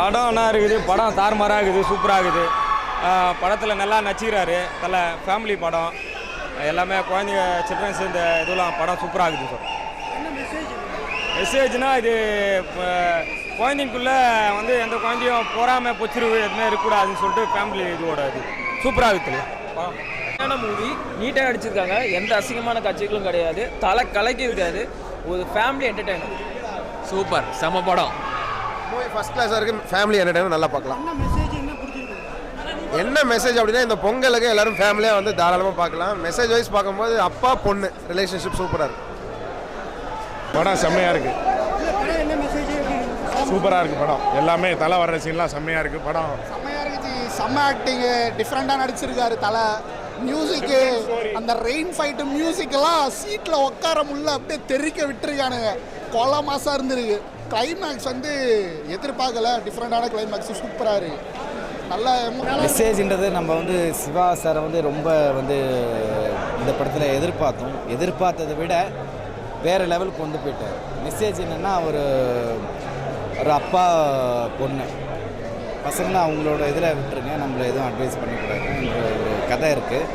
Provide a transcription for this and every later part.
படம் என்ன இருக்குது, படம் தாறுமாறாக இருக்குது, சூப்பராக இருக்குது. படத்தில் நல்லா நடிச்சுக்கிறாரு தலை. ஃபேமிலி படம் எல்லாமே குழந்தைங்க சில்ட்ரன்ஸ் இந்த இதெல்லாம் படம் சூப்பராக இருக்குது சார். மெசேஜ்னால் இது குழந்தைங்களுக்குள்ளே வந்து எந்த குழந்தையும் பொறாமல் பொச்சிருவு எதுவுமே இருக்கக்கூடாதுன்னு சொல்லிட்டு ஃபேமிலி இதோட இது சூப்பராக இருக்குது படம். மூவி நீட்டாக நடிச்சிருக்காங்க, எந்த அசிங்கமான காட்சிகளும் கிடையாது, தலை கலக்கி இருக்காது, ஒரு ஃபேமிலி என்டர்டைனர். சூப்பர், செம படம். மூவி ஃபர்ஸ்ட் கிளாஸாக இருக்குது, ஃபேமிலி என்டர்டைனர் நல்லா பார்க்கலாம். என்ன மெசேஜ் அப்படின்னா இந்த பொங்கலுக்கு எல்லாரும் ஃபேமிலியாக வந்து தாராளமாக பார்க்கலாம். மெசேஜ் வைஸ் பார்க்கும்போது அப்பா பொண்ணு ரிலேஷன்ஷிப் சூப்பராக இருக்குது. படம் செம்மையாக இருக்குது, சூப்பராக இருக்குது படம். எல்லாமே தலை வர்ற சீன்லாம் செம்மையாக இருக்குது. படம் செம்மையாக இருக்குது, செம்ம ஆக்டிங்கு, டிஃப்ரெண்ட்டாக நடிச்சிருக்காரு தலை. மியூசிக்கு, அந்த ரெயின் ஃபைட்டு மியூசிக்கெல்லாம் சீட்டில் உட்கார முடியல, அப்படியே தெறிக்க விட்டுருக்கானுங்க. கொலை மாசாக இருந்திருக்கு. கிளைமேக்ஸ் வந்து எதிர்பார்க்கல, டிஃப்ரெண்ட்டான கிளைமேக்ஸ், சூப்பராக இருக்குது. நல்ல மெசேஜ்ன்றது நம்ம வந்து சிவா சாரை வந்து ரொம்ப வந்து இந்த படத்தில் எதிர்பார்த்ததை விட வேறு லெவலுக்கு கொண்டு போயிட்டார். மெசேஜ் என்னென்னா ஒரு அப்பா பொண்ணு பசங்களை அவங்களோட இதில் விட்டுருங்க, நம்மளை எதுவும் அட்வைஸ் பண்ணிக்கூடாதுன்ற ஒரு கதை இருக்குது.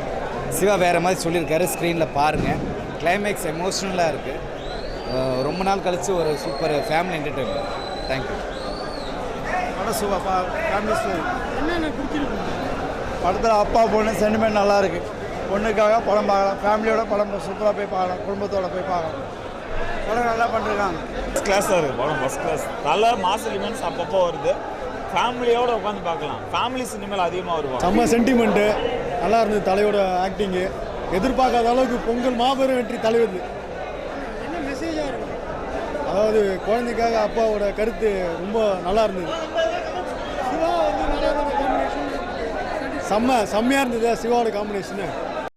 சிவா வேறு மாதிரி சொல்லியிருக்காரு, ஸ்க்ரீனில் பாருங்கள். கிளைமேக்ஸ் எமோஷ்னலாக இருக்குது. ரொம்ப நாள் கழித்து ஒரு சூப்பர் ஃபேமிலி என்டர்டெயின்மெண்ட். தேங்க்யூ. படம் சூப்பர், ஃபேமிலி ஸ்டோரி. என்னென்ன பிடிச்சிருக்கு படத்தில்? அப்பா பொண்ணு சென்டிமெண்ட் நல்லா இருக்குது. பொண்ணுக்காக படம் பார்க்கலாம், ஃபேமிலியோட படம் சூப்பராக போய் பார்க்கலாம், குடும்பத்தோடு போய் பார்க்கலாம். படம் நல்லா பண்ணிருக்காங்க. ஃபஸ்ட் கிளாஸாக இருக்குது படம், ஃபஸ்ட் கிளாஸ். நல்ல மாஸ் எலிமெண்ட்ஸ் அப்பப்போ வருது, ஃபேமிலியோடு உட்காந்து பார்க்கலாம். ஃபேமிலி சினிமாவில் அதிகமாக வருவாங்க. செம்ம சென்டிமெண்ட்டு நல்லா இருந்தது. தலையோட ஆக்டிங்கு எதிர்பார்க்காத அளவுக்கு பொங்கல் மாபெரும் வெற்றி தலைவர். என்ன மெசேஜாக இருக்குது? அதாவது குழந்தைக்காக அப்பாவோட கருத்து ரொம்ப நல்லா இருந்தது. சிவா வந்து நல்லா காம்பினேஷன் செம்மையாக இருந்தது. சிவாவோட காம்பினேஷனு